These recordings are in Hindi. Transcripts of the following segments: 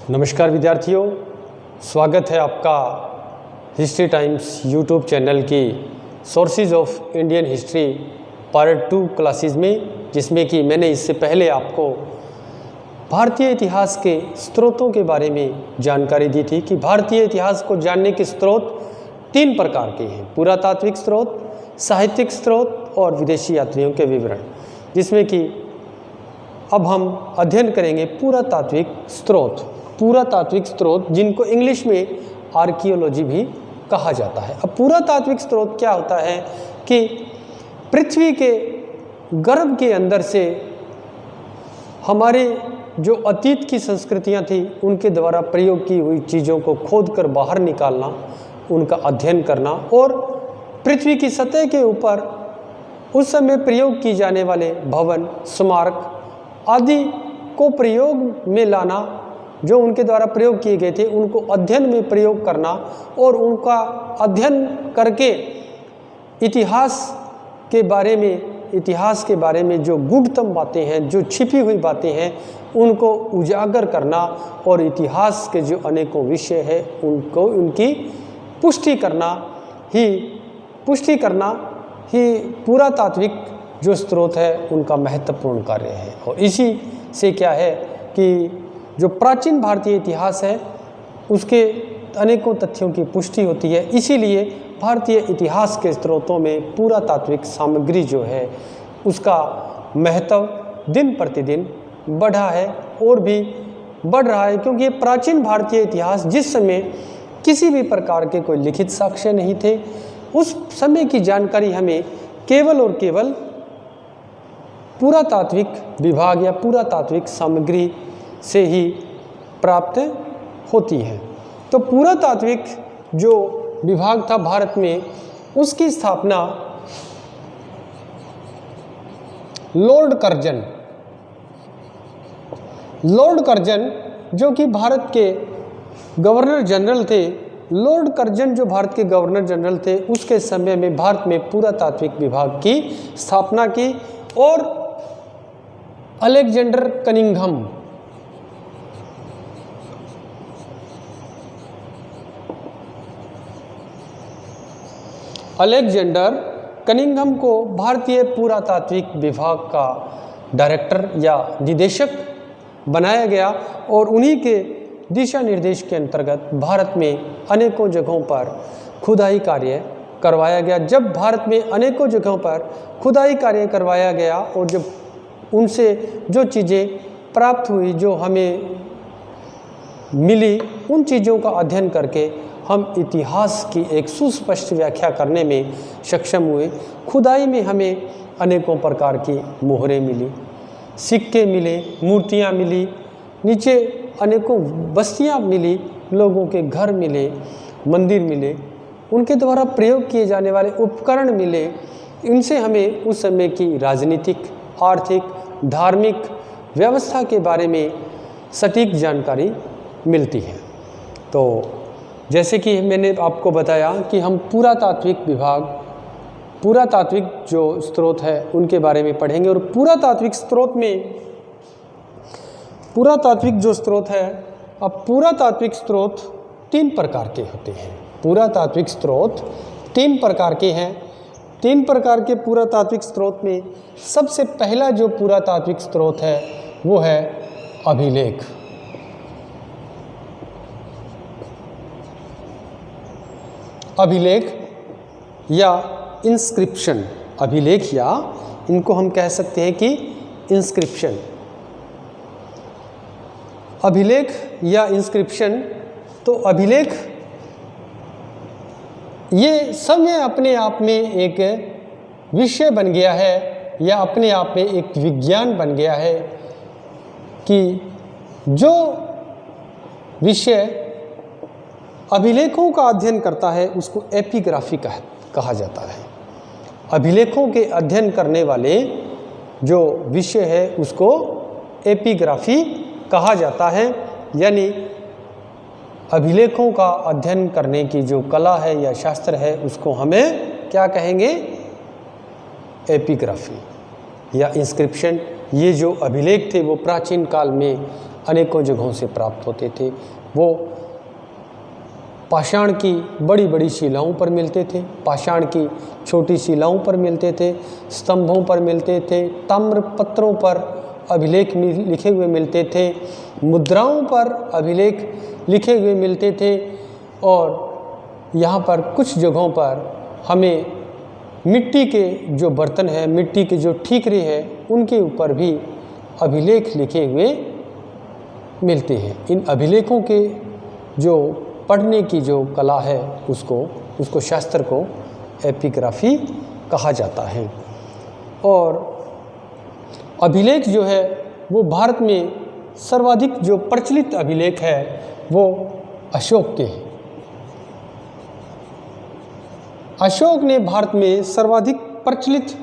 नमस्कार विद्यार्थियों, स्वागत है आपका हिस्ट्री टाइम्स यूट्यूब चैनल की sources of Indian history part 2 classes में, जिसमें कि मैंने इससे पहले आपको भारतीय इतिहास के स्रोतों के बारे में जानकारी दी थी कि भारतीय इतिहास को जानने के स्रोत 3 प्रकार के हैं: पुरातात्विक स्रोत, साहित्यिक स्रोत और विदेशी यात्रियों के विवरण, जिसमें कि अब हम अध्ययन करेंगे पुरातात्विक स्रोत। पुरातात्विक स्रोत जिनको इंग्लिश में आर्कियोलॉजी भी कहा जाता है। अब पुरातात्विक स्रोत क्या होता है कि पृथ्वी के गर्भ के अंदर से हमारे जो अतीत की संस्कृतियां थी उनके द्वारा प्रयोग की हुई चीज़ों को खोदकर बाहर निकालना, उनका अध्ययन करना और पृथ्वी की सतह के ऊपर उस समय प्रयोग की जाने वाले भवन, स्मारक आदि को प्रयोग में लाना, जो उनके द्वारा प्रयोग किए गए थे उनको अध्ययन में प्रयोग करना और उनका अध्ययन करके इतिहास के बारे में जो गुप्ततम बातें हैं, जो छिपी हुई बातें हैं, उनको उजागर करना और इतिहास के जो अनेकों विषय हैं उनको उनकी पुष्टि करना ही पुरातात्विक जो स्रोत है उनका महत्वपूर्ण कार्य है। और इसी से क्या है कि जो प्राचीन भारतीय इतिहास है उसके अनेकों तथ्यों की पुष्टि होती है। इसीलिए भारतीय इतिहास के स्रोतों में पुरातात्विक सामग्री जो है उसका महत्व दिन प्रतिदिन बढ़ा है और भी बढ़ रहा है, क्योंकि प्राचीन भारतीय इतिहास जिस समय किसी भी प्रकार के कोई लिखित साक्ष्य नहीं थे, उस समय की जानकारी हमें केवल और केवल पुरातात्विक विभाग या पुरातात्विक सामग्री से ही प्राप्त होती है। तो पुरातात्विक जो विभाग था भारत में, उसकी स्थापना लॉर्ड कर्जन जो कि भारत के गवर्नर जनरल थे, लॉर्ड कर्जन जो भारत के गवर्नर जनरल थे, उसके समय में भारत में पुरातात्विक विभाग की स्थापना की। और अलेक्जेंडर कनिंघम को भारतीय पुरातात्विक विभाग का डायरेक्टर या निदेशक बनाया गया और उन्हीं के दिशा निर्देश के अंतर्गत भारत में अनेकों जगहों पर खुदाई कार्य करवाया गया। जब भारत में अनेकों जगहों पर खुदाई कार्य करवाया गया और जब उनसे जो चीज़ें प्राप्त हुई, जो हमें मिली, उन चीज़ों का अध्ययन करके हम इतिहास की एक सुस्पष्ट व्याख्या करने में सक्षम हुए। खुदाई में हमें अनेकों प्रकार की मोहरें मिली, सिक्के मिले, मूर्तियाँ मिली, नीचे अनेकों बस्तियाँ मिली, लोगों के घर मिले, मंदिर मिले, उनके द्वारा प्रयोग किए जाने वाले उपकरण मिले। इनसे हमें उस समय की राजनीतिक, आर्थिक, धार्मिक व्यवस्था के बारे में सटीक जानकारी मिलती है। तो जैसे कि मैंने आपको बताया कि हम पुरातात्विक जो स्रोत है उनके बारे में पढ़ेंगे। और पुरातात्विक जो स्रोत है, अब पुरातात्विक स्रोत 3 प्रकार के होते हैं। पुरातात्विक स्रोत 3 प्रकार के हैं। 3 प्रकार के पुरातात्विक स्रोत में सबसे पहला जो पुरातात्विक स्रोत है वो है अभिलेख। अभिलेख या इंस्क्रिप्शन, अभिलेख या इनको हम कह सकते हैं कि इंस्क्रिप्शन। अभिलेख या इंस्क्रिप्शन, तो अभिलेख ये समय अपने आप में एक विषय बन गया है या अपने आप में एक विज्ञान बन गया है कि जो विषय अभिलेखों का अध्ययन करता है उसको एपिग्राफी कहा जाता है। अभिलेखों के अध्ययन करने वाले जो विषय है उसको एपिग्राफी कहा जाता है। यानी अभिलेखों का अध्ययन करने की जो कला है या शास्त्र है उसको हमें क्या कहेंगे? एपिग्राफी या इंस्क्रिप्शन। ये जो अभिलेख थे वो प्राचीन काल में अनेकों जगहों से प्राप्त होते थे। वो पाषाण की बड़ी बड़ी शिलाओं पर मिलते थे, पाषाण की छोटी शिलाओं पर मिलते थे, स्तंभों पर मिलते थे, ताम्र पत्रों पर अभिलेख लिखे हुए मिलते थे, मुद्राओं पर अभिलेख लिखे हुए मिलते थे। और यहाँ पर कुछ जगहों पर हमें मिट्टी के जो बर्तन हैं, मिट्टी के जो ठीकरे हैं, उनके ऊपर भी अभिलेख लिखे हुए मिलते हैं। इन अभिलेखों के जो पढ़ने की जो कला है उसको शास्त्र को एपिग्राफी कहा जाता है। और अभिलेख जो है वो भारत में सर्वाधिक जो प्रचलित अभिलेख है वो अशोक के हैं। अशोक ने भारत में सर्वाधिक प्रचलित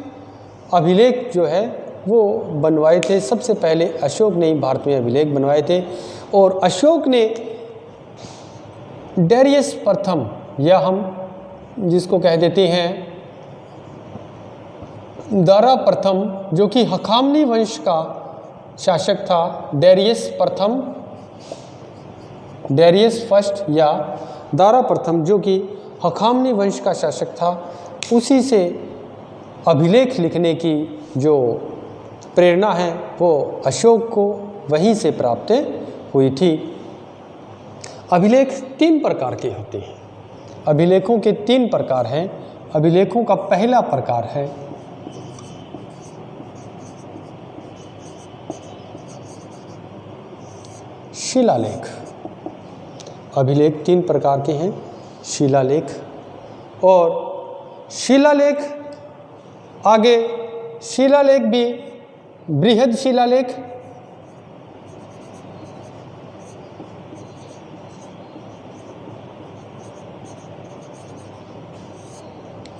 अभिलेख जो है वो बनवाए थे। सबसे पहले अशोक ने ही भारत में अभिलेख बनवाए थे। और अशोक ने डेरियस प्रथम, या हम जिसको कह देते हैं दारा प्रथम, जो कि हखामनी वंश का शासक था, डेरियस प्रथम, डेरियस फर्स्ट या दारा प्रथम, जो कि हखामनी वंश का शासक था, उसी से अभिलेख लिखने की जो प्रेरणा है वो अशोक को वहीं से प्राप्त हुई थी। अभिलेख 3 प्रकार के होते हैं। अभिलेखों के 3 प्रकार हैं। अभिलेखों का पहला प्रकार है शिलालेख। अभिलेख 3 प्रकार के हैं, शिलालेख और शिलालेख। आगे शिलालेख भी बृहद शिलालेख,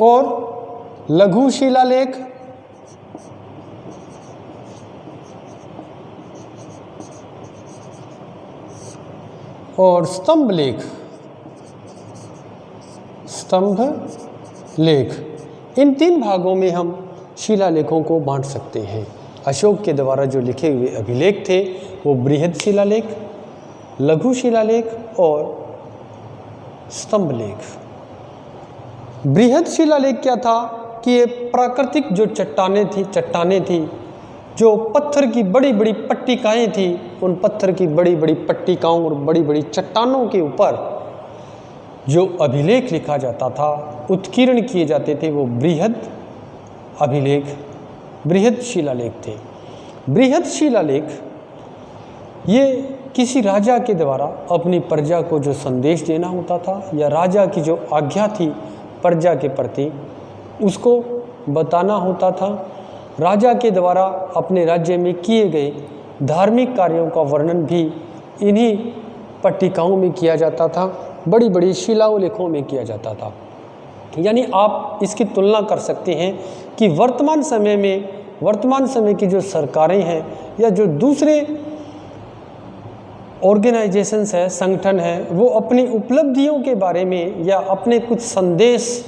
और लघु शिलालेख, और स्तंभ लेख, स्तंभ लेख। इन 3 भागों में हम शिलालेखों को बांट सकते हैं। अशोक के द्वारा जो लिखे हुए अभिलेख थे वो बृहद शिलालेख, लघु शिलालेख और स्तंभ लेख। बृहद शिलालेख क्या था कि ये प्राकृतिक जो चट्टानें थी, जो पत्थर की बड़ी बड़ी पट्टिकाएँ थी, उन पत्थर की बड़ी बड़ी पट्टिकाओं और बड़ी बड़ी चट्टानों के ऊपर जो अभिलेख लिखा जाता था, उत्कीर्ण किए जाते थे, वो बृहद अभिलेख, बृहद शिलालेख थे। बृहद शिलालेख ये किसी राजा के द्वारा अपनी प्रजा को जो संदेश देना होता था, या राजा की जो आज्ञा थी प्रजा के प्रति, उसको बताना होता था। राजा के द्वारा अपने राज्य में किए गए धार्मिक कार्यों का वर्णन भी इन्हीं पट्टिकाओं में किया जाता था, बड़ी बड़ी शिलालेखों में किया जाता था। यानी आप इसकी तुलना कर सकते हैं कि वर्तमान समय की जो सरकारें हैं या जो दूसरे ऑर्गेनाइजेशंस है, संगठन है, वो अपनी उपलब्धियों के बारे में या अपने कुछ संदेश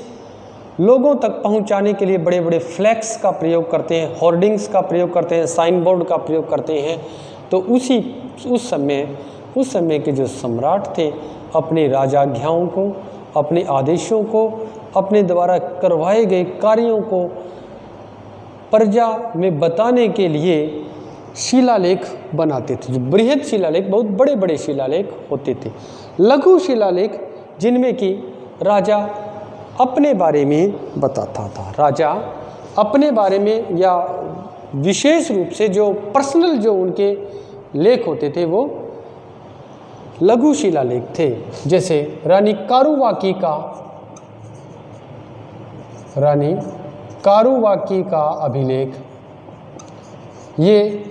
लोगों तक पहुंचाने के लिए बड़े बड़े फ्लैक्स का प्रयोग करते हैं, होर्डिंग्स का प्रयोग करते हैं, साइन बोर्ड का प्रयोग करते हैं। तो उस समय के जो सम्राट थे अपने राजाज्ञाओं को, अपने आदेशों को, अपने द्वारा करवाए गए कार्यों को प्रजा में बताने के लिए शिलालेख बनाते थे। जो बृहद शिलालेख बहुत बड़े बड़े शिलालेख होते थे। लघु शिलालेख जिनमें कि राजा अपने बारे में बताता था, राजा अपने बारे में या विशेष रूप से जो पर्सनल जो उनके लेख होते थे वो लघु शिलालेख थे। जैसे रानी कारुवाकी का अभिलेख, ये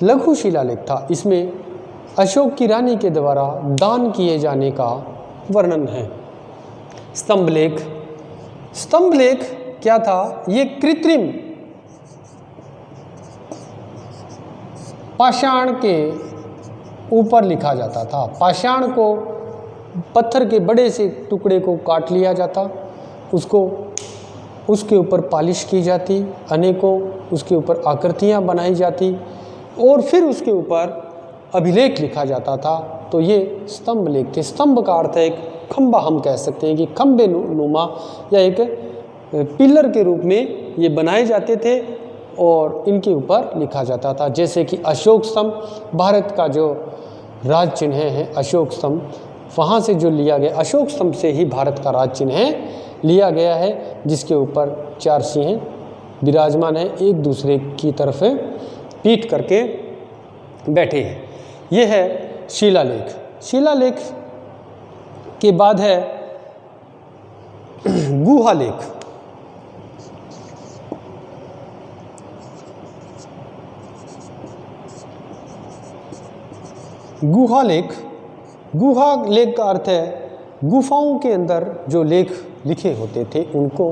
लघु शिलालेख था। इसमें अशोक की रानी के द्वारा दान किए जाने का वर्णन है। स्तंभ लेख क्या था? ये कृत्रिम पाषाण के ऊपर लिखा जाता था। पाषाण को, पत्थर के बड़े से टुकड़े को काट लिया जाता, उसको उसके ऊपर पॉलिश की जाती, अनेकों उसके ऊपर आकृतियाँ बनाई जाती और फिर उसके ऊपर अभिलेख लिखा जाता था। तो ये स्तंभ लेख थे। स्तंभ का अर्थ है एक खंबा, हम कह सकते हैं कि खंबे नुमा या एक पिलर के रूप में ये बनाए जाते थे और इनके ऊपर लिखा जाता था। जैसे कि अशोक स्तंभ, भारत का जो राज चिन्ह है अशोक स्तंभ, वहाँ से जो लिया गया, अशोक स्तंभ से ही भारत का राज चिन्ह लिया गया है, जिसके ऊपर 4 सिंह विराजमान हैं, एक दूसरे की तरफ पीठ करके बैठे हैं। ये है शिलालेख। शिलालेख के बाद है गुहालेख। गुहालेख, गुहालेख का अर्थ है गुफाओं के अंदर जो लेख लिखे होते थे उनको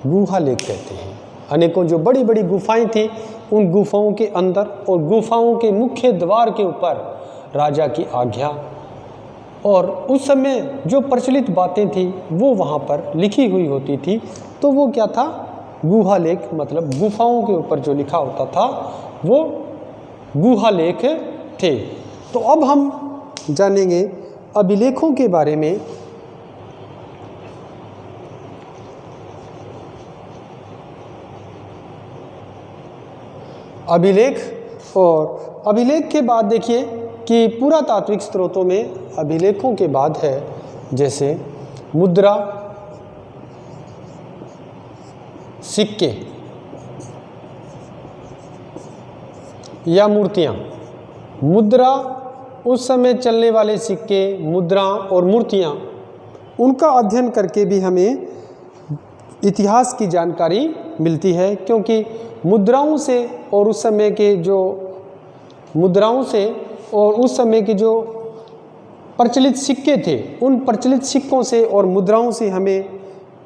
गुहालेख कहते हैं। अनेकों जो बड़ी बड़ी गुफाएं थी, उन गुफाओं के अंदर और गुफाओं के मुख्य द्वार के ऊपर राजा की आज्ञा और उस समय जो प्रचलित बातें थी वो वहाँ पर लिखी हुई होती थी। तो वो क्या था? गुहालेख, मतलब गुफाओं के ऊपर जो लिखा होता था वो गुहालेख थे। तो अब हम जानेंगे अभिलेखों के बारे में। अभिलेख, और अभिलेख के बाद देखिए कि पुरातात्विक स्रोतों में अभिलेखों के बाद है जैसे मुद्रा, सिक्के या मूर्तियाँ। मुद्रा, उस समय चलने वाले सिक्के, मुद्रा और मूर्तियाँ, उनका अध्ययन करके भी हमें इतिहास की जानकारी मिलती है, क्योंकि मुद्राओं से और उस समय के जो मुद्राओं से और उस समय के जो प्रचलित सिक्के थे, उन प्रचलित सिक्कों से और मुद्राओं से हमें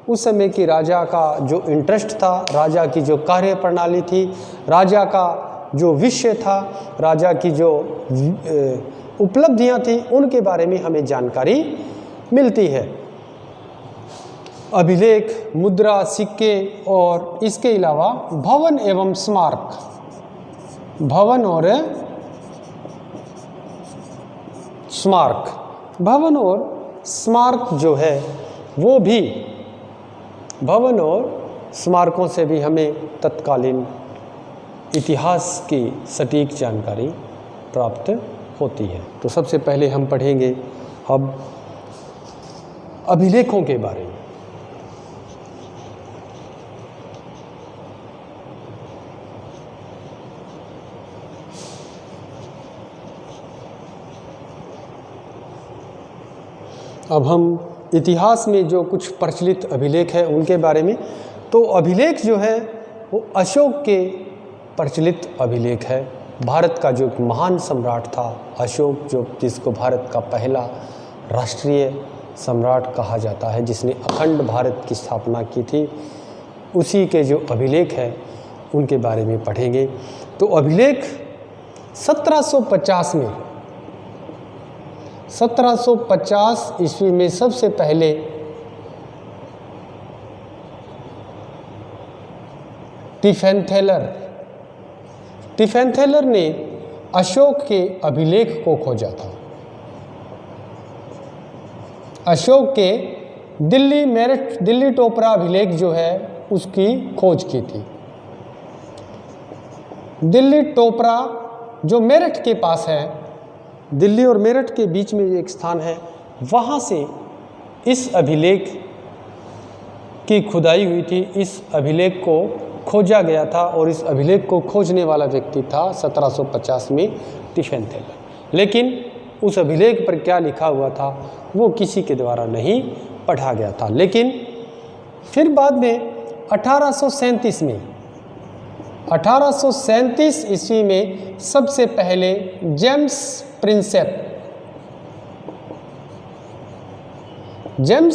उस समय के राजा का जो इंटरेस्ट था, राजा की जो कार्य प्रणाली थी, राजा का जो विषय था, राजा की जो उपलब्धियां थी, उनके बारे में हमें जानकारी मिलती है। अभिलेख, मुद्रा, सिक्के और इसके अलावा भवन एवं स्मारक, भवन और स्मारक, भवन और स्मारक जो है वो भी, भवन और स्मारकों से भी हमें तत्कालीन इतिहास की सटीक जानकारी प्राप्त होती है। तो सबसे पहले हम पढ़ेंगे अब अभिलेखों के बारे में। अब हम इतिहास में जो कुछ प्रचलित अभिलेख है उनके बारे में। तो अभिलेख जो है वो अशोक के प्रचलित अभिलेख है। भारत का जो एक महान सम्राट था अशोक, जो जिसको भारत का पहला राष्ट्रीय सम्राट कहा जाता है, जिसने अखंड भारत की स्थापना की थी, उसी के जो अभिलेख है उनके बारे में पढ़ेंगे। तो अभिलेख 1750 में, 1750 ईस्वी में सबसे पहले टिफेंथेलर ने अशोक के अभिलेख को खोजा था। अशोक के दिल्ली टोपरा अभिलेख जो है उसकी खोज की थी। दिल्ली टोपरा जो मेरठ के पास है, दिल्ली और मेरठ के बीच में एक स्थान है, वहाँ से इस अभिलेख की खुदाई हुई थी। इस अभिलेख को खोजा गया था और इस अभिलेख को खोजने वाला व्यक्ति था 1750 में टिफेंथेलर। लेकिन उस अभिलेख पर क्या लिखा हुआ था वो किसी के द्वारा नहीं पढ़ा गया था। लेकिन फिर बाद में 1837 में, 1837 ईस्वी में सबसे पहले जेम्स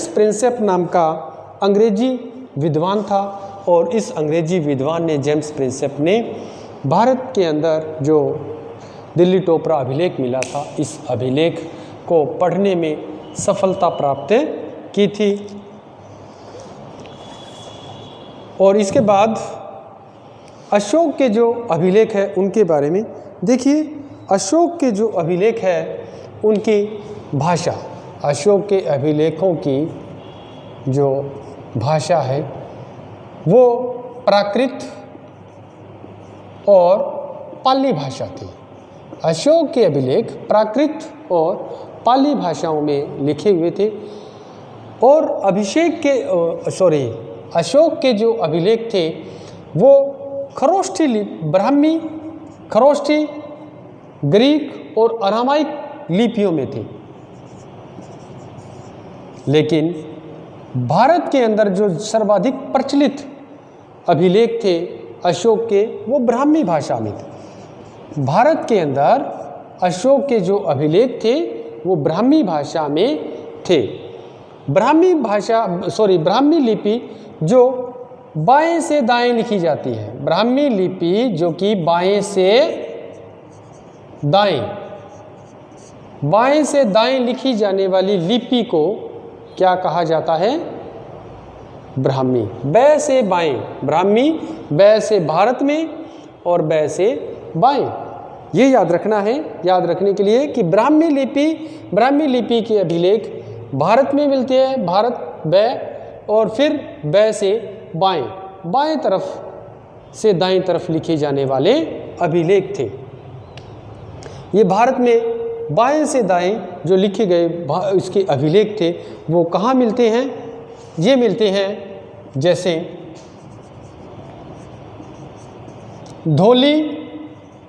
प्रिंसेप नाम का अंग्रेजी विद्वान था और इस अंग्रेजी विद्वान ने, जेम्स प्रिंसेप ने, भारत के अंदर जो दिल्ली टोपरा अभिलेख मिला था, इस अभिलेख को पढ़ने में सफलता प्राप्त की थी। और इसके बाद अशोक के जो अभिलेख है उनके बारे में देखिए। अशोक के जो अभिलेख है उनकी भाषा, अशोक के अभिलेखों की जो भाषा है वो प्राकृत और पाली भाषा थी। अशोक के अभिलेख प्राकृत और पाली भाषाओं में लिखे हुए थे। और अशोक के जो अभिलेख थे वो खरोष्ठी ब्राह्मी, खरोष्ठी, ग्रीक और अरामाइक लिपियों में थे। लेकिन भारत के अंदर जो सर्वाधिक प्रचलित अभिलेख थे अशोक के, वो ब्राह्मी भाषा में थे। भारत के अंदर अशोक के जो अभिलेख थे वो ब्राह्मी भाषा में थे। ब्राह्मी लिपि जो बाएं से दाएं लिखी जाती है, ब्राह्मी लिपि जो कि बाएं से दाएं लिखी जाने वाली लिपि को क्या कहा जाता है? ब्राह्मी। बै से बाएं, ब्राह्मी बै से भारत में और बै से बाएं, ये याद रखना है। याद रखने के लिए कि ब्राह्मी लिपि के अभिलेख भारत में मिलते हैं, भारत बै, और फिर बै से बाएं तरफ से दाएं तरफ लिखे जाने वाले अभिलेख थे। ये भारत में बाएं से दाएं जो लिखे गए इसके अभिलेख थे वो कहाँ मिलते हैं? ये मिलते हैं जैसे धौली,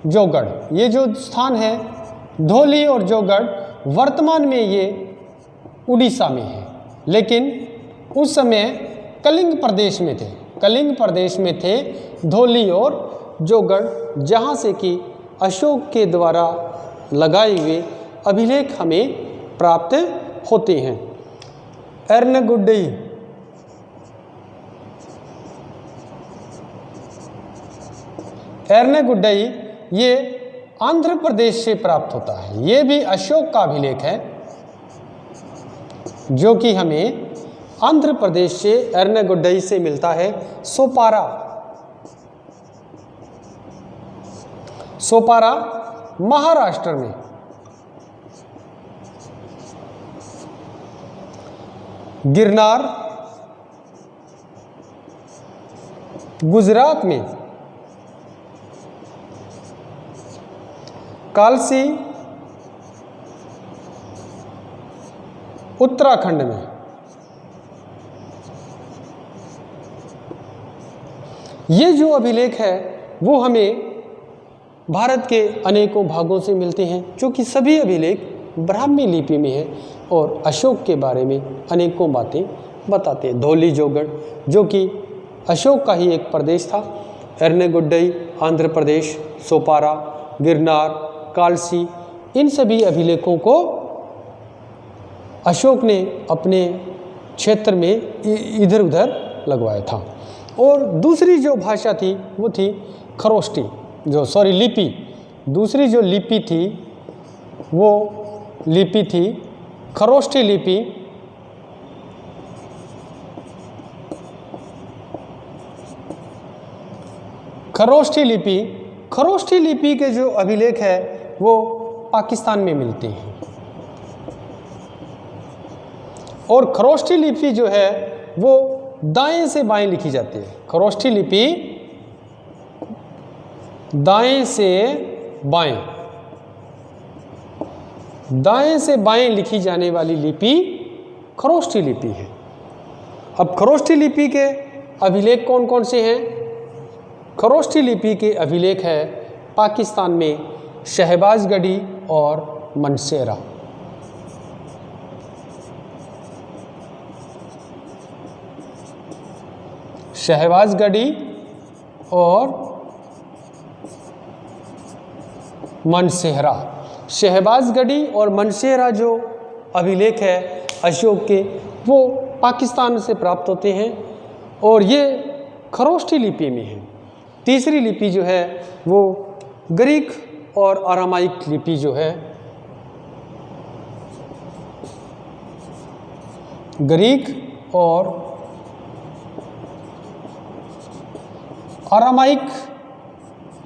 जौगढ़। ये जो स्थान है धौली और जौगढ़, वर्तमान में ये उड़ीसा में है, लेकिन उस समय कलिंग प्रदेश में थे। कलिंग प्रदेश में थे धौली और जौगढ़, जहाँ से कि अशोक के द्वारा लगाए हुए अभिलेख हमें प्राप्त होते हैं। एर्नागुड्डई ये आंध्र प्रदेश से प्राप्त होता है। ये भी अशोक का अभिलेख है जो कि हमें आंध्र प्रदेश से एर्नागुड्डई से मिलता है। सोपारा महाराष्ट्र में, गिरनार गुजरात में, कालसी उत्तराखंड में। ये जो अभिलेख है वो हमें भारत के अनेकों भागों से मिलते हैं, जो कि सभी अभिलेख ब्राह्मी लिपि में है और अशोक के बारे में अनेकों बातें बताते हैं। धौली, जौगढ़ जो कि अशोक का ही एक प्रदेश था, एर्नागुड्डई आंध्र प्रदेश, सोपारा, गिरनार, कालसी, इन सभी अभिलेखों को अशोक ने अपने क्षेत्र में इधर उधर लगवाया था। और दूसरी जो भाषा थी वो थी खरोष्ठी, लिपि। दूसरी जो लिपि थी वो लिपि थी खरोष्ठी लिपि। खरोष्ठी लिपि के जो अभिलेख है वो पाकिस्तान में मिलते हैं। और खरोष्ठी लिपि जो है वो दाएं से बाएं लिखी जाती है। खरोष्ठी लिपि दाएं से बाएं लिखी जाने वाली लिपि खरोष्ठी लिपि है। अब खरोष्ठी लिपि के अभिलेख कौन कौन से हैं? खरोष्ठी लिपि के अभिलेख है पाकिस्तान में शहबाजगढ़ी और मनसेरा। शहबाजगढ़ी और मनसेहरा। शहबाजगढ़ी और मनसेहरा जो अभिलेख है अशोक के, वो पाकिस्तान से प्राप्त होते हैं और ये खरोष्ठी लिपि में है। तीसरी लिपि जो है वो ग्रीक और अरामाइक लिपि जो है, ग्रीक और आरामाइक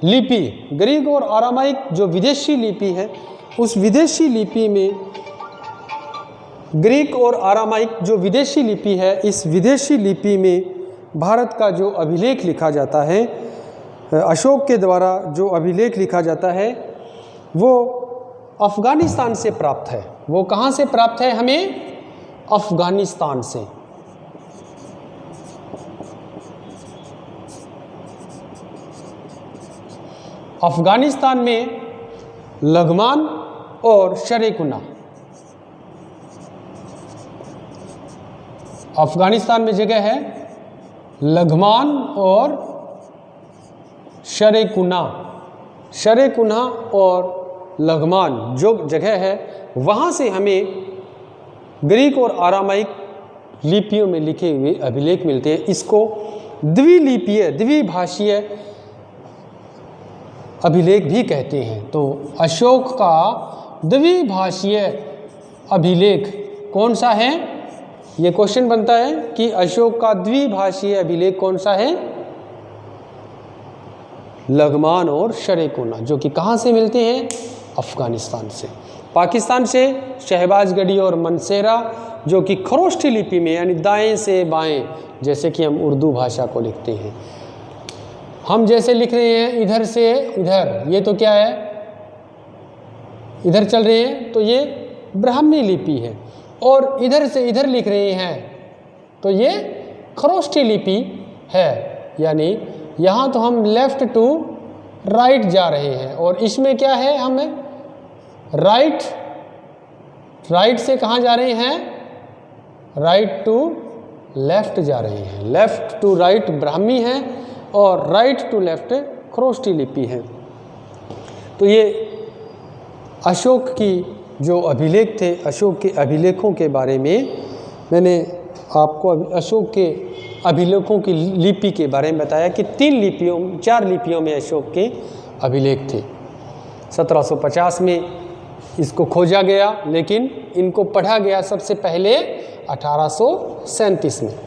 लिपि, ग्रीक और आरामाइक जो विदेशी लिपि है, उस विदेशी लिपि में, ग्रीक और आरामाइक जो विदेशी लिपि है, इस विदेशी लिपि में भारत का जो अभिलेख लिखा जाता है, अशोक के द्वारा जो अभिलेख लिखा जाता है, वो अफ़गानिस्तान से प्राप्त है। वो कहाँ से प्राप्त है? हमें अफ़गानिस्तान से। अफ़गानिस्तान में लघमान और शरेकुना, अफ़गानिस्तान में जगह है लघमान और शरेकुना। शरेकुना और लघमान जो जगह है, वहाँ से हमें ग्रीक और आरामाइक लिपियों में लिखे हुए अभिलेख मिलते हैं। इसको द्विलिपीय, द्विभाषीय अभिलेख भी कहते हैं। तो अशोक का द्विभाषीय अभिलेख कौन सा है? ये क्वेश्चन बनता है कि अशोक का द्विभाषीय अभिलेख कौन सा है? लघमान और शरेकुना, जो कि कहाँ से मिलते हैं? अफ़गानिस्तान से। पाकिस्तान से शहबाजगढ़ी और मनसेरा, जो कि खरोष्ठी लिपि में, यानी दाएं से बाएं, जैसे कि हम उर्दू भाषा को लिखते हैं। हम जैसे लिख रहे हैं इधर से इधर, ये तो क्या है? इधर चल रहे हैं तो ये ब्राह्मी लिपि है, और इधर से इधर लिख रहे हैं तो ये खरोष्ठी लिपि है। यानी यहाँ तो हम लेफ़्ट टू राइट जा रहे हैं, और इसमें क्या है? हम राइट से कहाँ जा रहे हैं? राइट टू लेफ़्ट जा रहे हैं। लेफ़्ट टू राइट ब्राह्मी है और राइट टू लेफ़्ट खरोष्ठी लिपि है। तो ये अशोक की जो अभिलेख थे, अशोक के अभिलेखों के बारे में मैंने आपको अशोक के अभिलेखों की लिपि के बारे में बताया कि 4 लिपियों में अशोक के अभिलेख थे। 1750 में इसको खोजा गया, लेकिन इनको पढ़ा गया सबसे पहले 1837 में।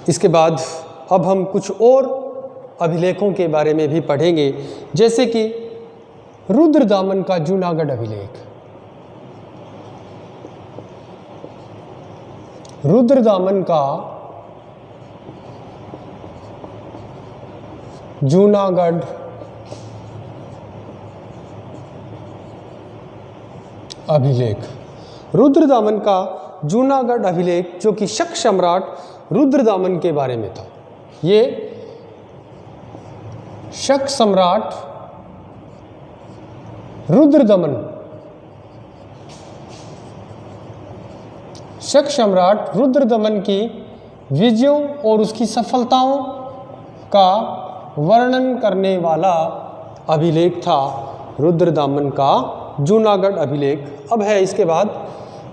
इसके बाद अब हम कुछ और अभिलेखों के बारे में भी पढ़ेंगे, जैसे कि रुद्रदामन का जूनागढ़ अभिलेख। रुद्रदामन का जूनागढ़ अभिलेख। रुद्रदामन का जूनागढ़ अभिलेख, जो कि शक सम्राट रुद्रदामन के बारे में था। ये शक सम्राट रुद्रदमन, शक सम्राट रुद्रदमन की विजयों और उसकी सफलताओं का वर्णन करने वाला अभिलेख था रुद्रदामन का जूनागढ़ अभिलेख। अब है इसके बाद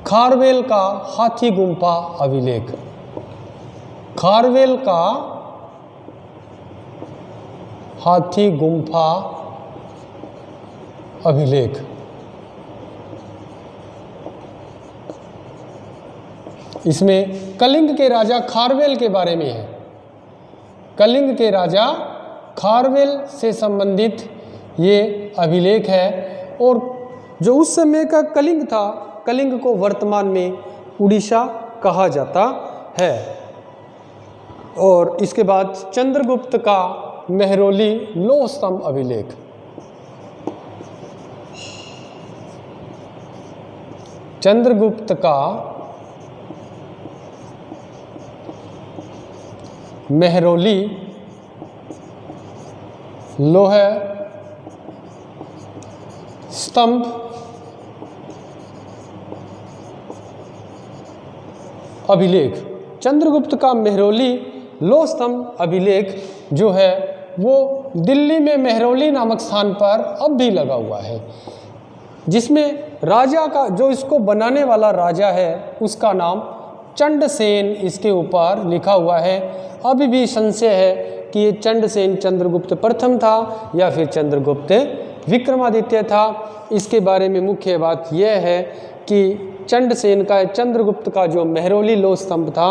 खारवेल का हाथी गुम्फा अभिलेख। खारवेल का हाथी गुम्फा अभिलेख। इसमें कलिंग के राजा खारवेल के बारे में है। कलिंग के राजा खारवेल से संबंधित ये अभिलेख है, और जो उस समय का कलिंग था, कलिंग को वर्तमान में उड़ीसा कहा जाता है। और इसके बाद चंद्रगुप्त का मेहरौली लौह स्तंभ अभिलेख। चंद्रगुप्त का मेहरौली लोह स्तंभ अभिलेख। चंद्रगुप्त का मेहरौली लौह स्तंभ अभिलेख जो है वो दिल्ली में मेहरौली नामक स्थान पर अब भी लगा हुआ है, जिसमें राजा का, जो इसको बनाने वाला राजा है, उसका नाम चंडसेन इसके ऊपर लिखा हुआ है। अभी भी संशय है कि ये चंडसेन चंद्रगुप्त प्रथम था या फिर चंद्रगुप्त विक्रमादित्य था। इसके बारे में मुख्य बात यह है कि चंडसेन का, चंद्रगुप्त का जो मेहरौली लौह स्तंभ था,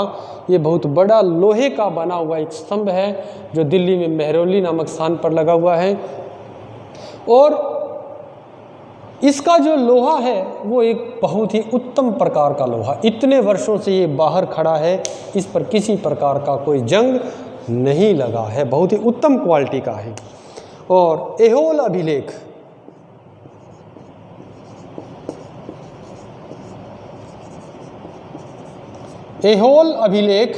ये बहुत बड़ा लोहे का बना हुआ एक स्तंभ है जो दिल्ली में मेहरौली नामक स्थान पर लगा हुआ है। और इसका जो लोहा है वो एक बहुत ही उत्तम प्रकार का लोहा, इतने वर्षों से ये बाहर खड़ा है, इस पर किसी प्रकार का कोई जंग नहीं लगा है, बहुत ही उत्तम क्वालिटी का है। और ऐहोल अभिलेख, ऐहोल अभिलेख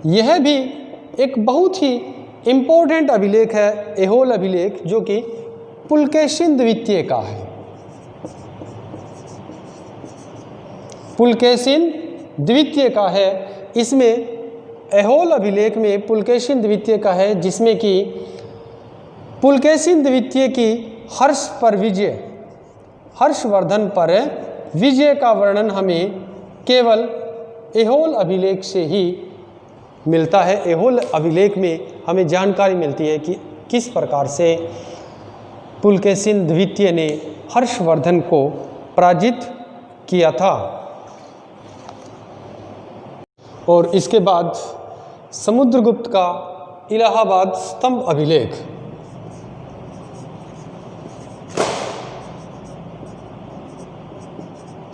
यह भी एक बहुत ही इम्पोर्टेंट अभिलेख है। ऐहोल अभिलेख जो कि पुलकेशिन द्वितीय का है। पुलकेशिन द्वितीय का है। इसमें ऐहोल अभिलेख में पुलकेशिन द्वितीय का है, जिसमें कि पुलकेशिन द्वितीय की हर्ष पर विजय, हर्षवर्धन पर विजय का वर्णन हमें केवल ऐहोल अभिलेख से ही मिलता है। ऐहोल अभिलेख में हमें जानकारी मिलती है कि किस प्रकार से पुलकेशिन द्वितीय ने हर्षवर्धन को पराजित किया था। और इसके बाद समुद्रगुप्त का इलाहाबाद स्तंभ अभिलेख,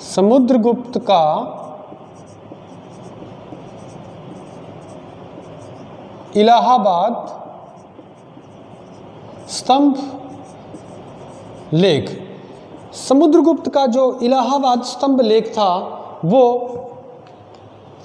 समुद्रगुप्त का इलाहाबाद स्तंभ लेख। समुद्रगुप्त का जो इलाहाबाद स्तंभ लेख था वो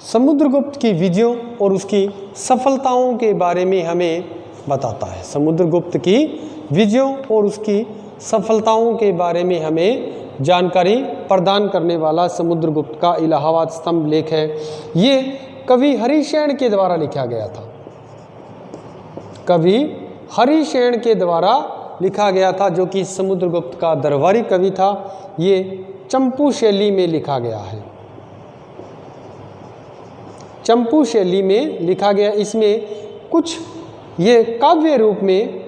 समुद्रगुप्त की विजयों और उसकी सफलताओं के बारे में हमें बताता है। समुद्रगुप्त की विजयों और उसकी सफलताओं के बारे में हमें जानकारी प्रदान करने वाला समुद्रगुप्त का इलाहाबाद स्तंभ लेख है। ये कवि हरिशेन के द्वारा लिखा गया था। कवि हरिशेन के द्वारा लिखा गया था, जो कि समुद्रगुप्त का दरबारी कवि था। ये चंपू शैली में लिखा गया है। चंपू शैली में लिखा गया। इसमें कुछ ये काव्य रूप में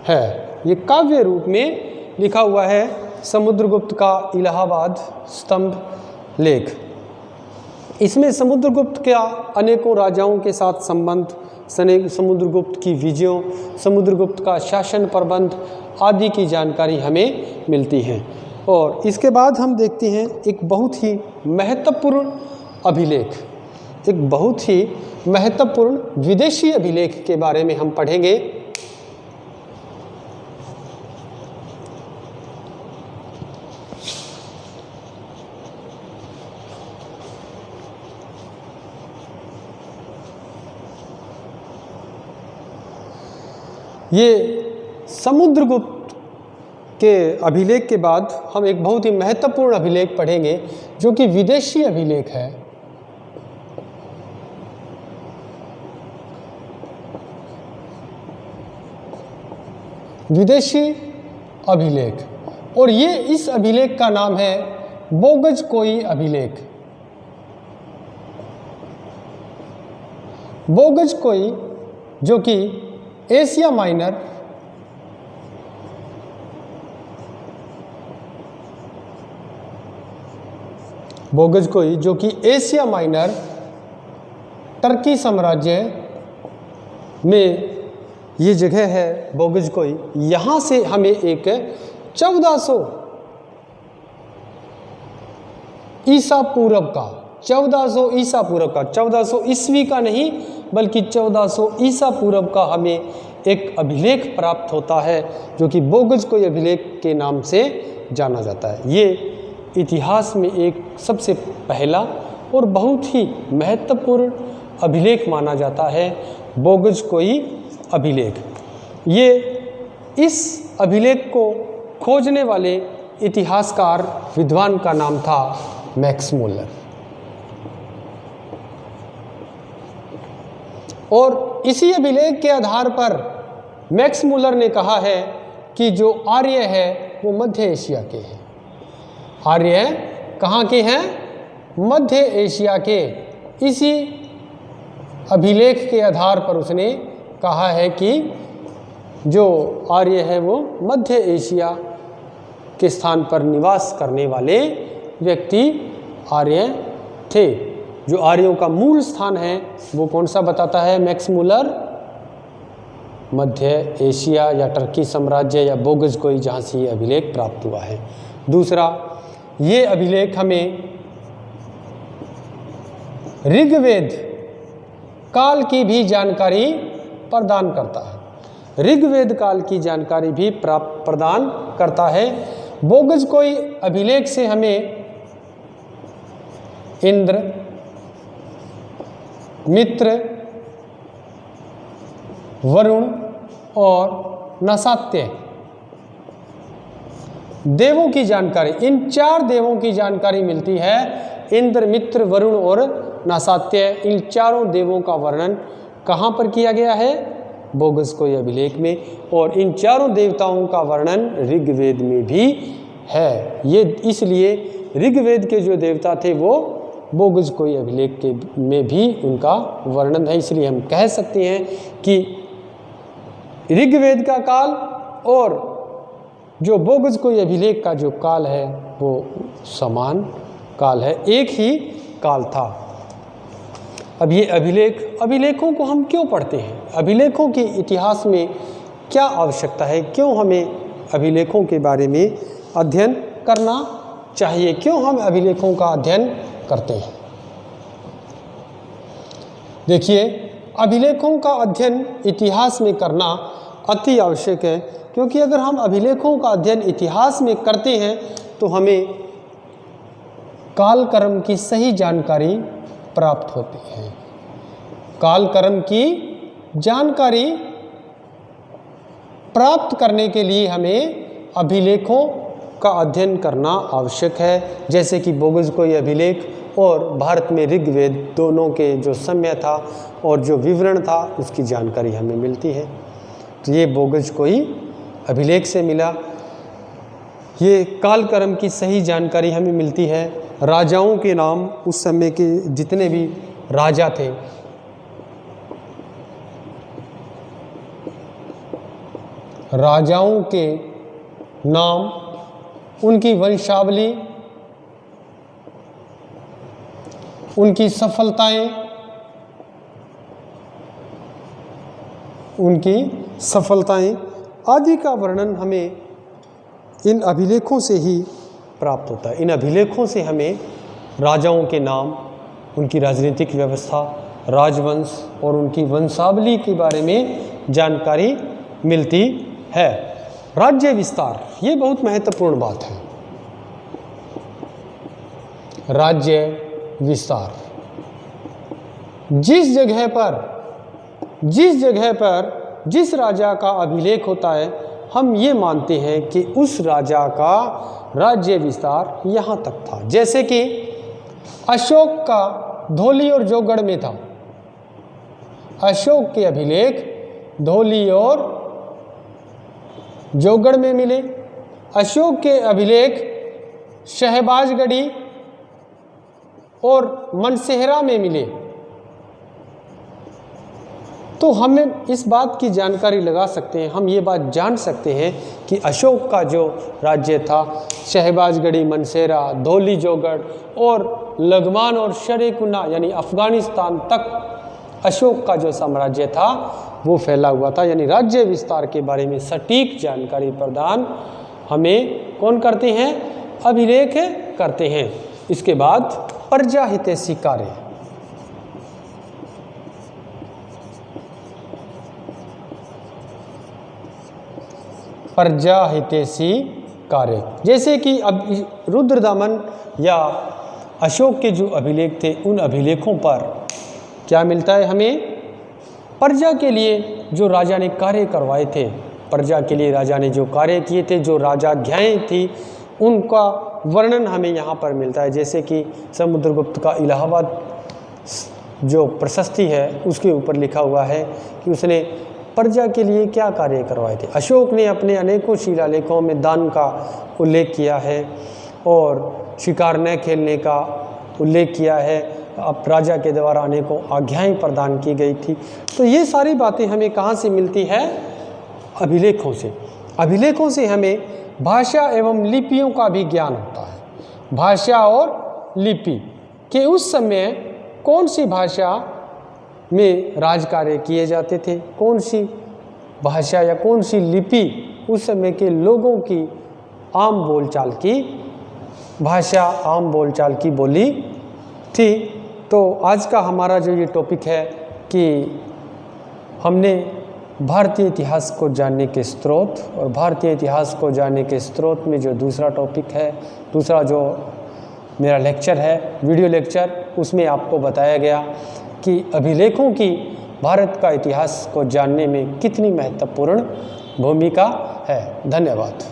है, ये काव्य रूप में लिखा हुआ है समुद्रगुप्त का इलाहाबाद स्तंभ लेख। इसमें समुद्रगुप्त का अनेकों राजाओं के साथ संबंध, समुद्रगुप्त की विजयों, समुद्रगुप्त का शासन प्रबंध आदि की जानकारी हमें मिलती है। और इसके बाद हम देखते हैं एक बहुत ही महत्वपूर्ण अभिलेख, एक बहुत ही महत्वपूर्ण विदेशी अभिलेख के बारे में हम पढ़ेंगे। ये समुद्रगुप्त के अभिलेख के बाद हम एक बहुत ही महत्वपूर्ण अभिलेख पढ़ेंगे जो कि विदेशी अभिलेख है। विदेशी अभिलेख, और ये इस अभिलेख का नाम है बोगजकोई अभिलेख। बोगजकोई जो कि एशिया माइनर बोगजकोई जो कि एशिया माइनर टर्की साम्राज्य में ये जगह है बोगजकोई। यहाँ से हमें एक 1400 ईसा पूर्व का, 1400 ईसा पूर्व का, 1400 ईस्वी का नहीं बल्कि 1400 ईसा पूर्व का हमें एक अभिलेख प्राप्त होता है जो कि बोगजकोई अभिलेख के नाम से जाना जाता है। ये इतिहास में एक सबसे पहला और बहुत ही महत्वपूर्ण अभिलेख माना जाता है, बोगजकोई अभिलेख। ये इस अभिलेख को खोजने वाले इतिहासकार विद्वान का नाम था मैक्स मुलर। और इसी अभिलेख के आधार पर मैक्स मुलर ने कहा है कि जो आर्य है वो मध्य एशिया के हैं। आर्य कहाँ के हैं? मध्य एशिया के। इसी अभिलेख के आधार पर उसने कहा है कि जो आर्य है वो मध्य एशिया के स्थान पर निवास करने वाले व्यक्ति आर्य थे। जो आर्यों का मूल स्थान है वो कौन सा बताता है मैक्स मुलर? मध्य एशिया या टर्की साम्राज्य या बोगज़कोई, जहाँ से ये अभिलेख प्राप्त हुआ है। दूसरा, ये अभिलेख हमें ऋग्वेद काल की भी जानकारी प्रदान करता है। ऋग्वेद काल की जानकारी भी प्रदान करता है। बोगज़कोई अभिलेख से हमें इंद्र, मित्र, वरुण और नसात्य देवों की जानकारी, इन 4 देवों की जानकारी मिलती है। इंद्र, मित्र, वरुण और नसात्य, इन चारों देवों का वर्णन कहाँ पर किया गया है? बोगज़कोई अभिलेख में। और इन चारों देवताओं का वर्णन ऋग्वेद में भी है। ये इसलिए ऋग्वेद के जो देवता थे वो बोगज़कोई अभिलेख के में भी उनका वर्णन है। इसलिए हम कह सकते हैं कि ऋग्वेद का काल और जो बोगज़कोई अभिलेख का जो काल है वो समान काल है, एक ही काल था। अब ये अभिलेखों को हम क्यों पढ़ते हैं? अभिलेखों के इतिहास में क्या आवश्यकता है? क्यों हमें अभिलेखों के बारे में अध्ययन करना चाहिए? क्यों हम अभिलेखों का अध्ययन करते हैं? देखिए, अभिलेखों का अध्ययन इतिहास में करना अति आवश्यक है, क्योंकि अगर हम अभिलेखों का अध्ययन इतिहास में करते हैं तो हमें कालक्रम की सही जानकारी प्राप्त होती है। कालक्रम की जानकारी प्राप्त करने के लिए हमें अभिलेखों का अध्ययन करना आवश्यक है। जैसे कि बोगज़कोई अभिलेख और भारत में ऋग्वेद दोनों के जो समय था और जो विवरण था उसकी जानकारी हमें मिलती है। तो ये बोगज़कोई अभिलेख से मिला। ये कालक्रम की सही जानकारी हमें मिलती है। राजाओं के नाम, उस समय के जितने भी राजा थे, राजाओं के नाम, उनकी वंशावली, उनकी सफलताएं आदि का वर्णन हमें इन अभिलेखों से ही प्राप्त होता है। इन अभिलेखों से हमें राजाओं के नाम, उनकी राजनीतिक व्यवस्था, राजवंश और उनकी वंशावली के बारे में जानकारी मिलती है। राज्य विस्तार, ये बहुत महत्वपूर्ण बात है। राज्य विस्तार, जिस जगह पर जिस राजा का अभिलेख होता है, हम ये मानते हैं कि उस राजा का राज्य विस्तार यहाँ तक था। जैसे कि अशोक का धौली और जौगढ़ में था। अशोक के अभिलेख धौली और जौगढ़ में मिले। अशोक के अभिलेख शहबाजगढ़ी और मनसेहरा में मिले। तो हमें इस बात की जानकारी लगा सकते हैं, हम ये बात जान सकते हैं कि अशोक का जो राज्य था, शहबाजगढ़ी, मनसेहरा, धौली, जौगढ़ और लगमान और शरेकुना यानी अफ़गानिस्तान तक अशोक का जो साम्राज्य था वो फैला हुआ था। यानी राज्य विस्तार के बारे में सटीक जानकारी प्रदान हमें कौन करते हैं? अभिलेख करते हैं। इसके बाद प्रजा हितैषी कार्य। प्रजा हितैषी कार्य, जैसे कि अब रुद्रदामन या अशोक के जो अभिलेख थे, उन अभिलेखों पर क्या मिलता है हमें? प्रजा के लिए जो राजा ने कार्य करवाए थे, प्रजा के लिए राजा ने जो कार्य किए थे, जो राजाज्ञाएँ थी, उनका वर्णन हमें यहाँ पर मिलता है। जैसे कि समुद्रगुप्त का इलाहाबाद जो प्रशस्ति है उसके ऊपर लिखा हुआ है कि उसने प्रजा के लिए क्या कार्य करवाए थे। अशोक ने अपने अनेकों शिलालेखों में दान का उल्लेख किया है और शिकार न खेलने का उल्लेख किया है। अब राजा के द्वारा अनेकों आज्ञाएं प्रदान की गई थी। तो ये सारी बातें हमें कहाँ से मिलती है? अभिलेखों से। अभिलेखों से हमें भाषा एवं लिपियों का भी ज्ञान होता है। भाषा और लिपि कि उस समय कौन सी भाषा में राज कार्य किए जाते थे, कौन सी भाषा या कौन सी लिपि उस समय के लोगों की आम बोलचाल की भाषा, आम बोलचाल की बोली थी। तो आज का हमारा जो ये टॉपिक है कि हमने भारतीय इतिहास को जानने के स्रोत और भारतीय इतिहास को जानने के स्रोत में जो दूसरा टॉपिक है, दूसरा जो मेरा लेक्चर है, वीडियो लेक्चर, उसमें आपको बताया गया कि अभिलेखों की भारत का इतिहास को जानने में कितनी महत्वपूर्ण भूमिका है। धन्यवाद।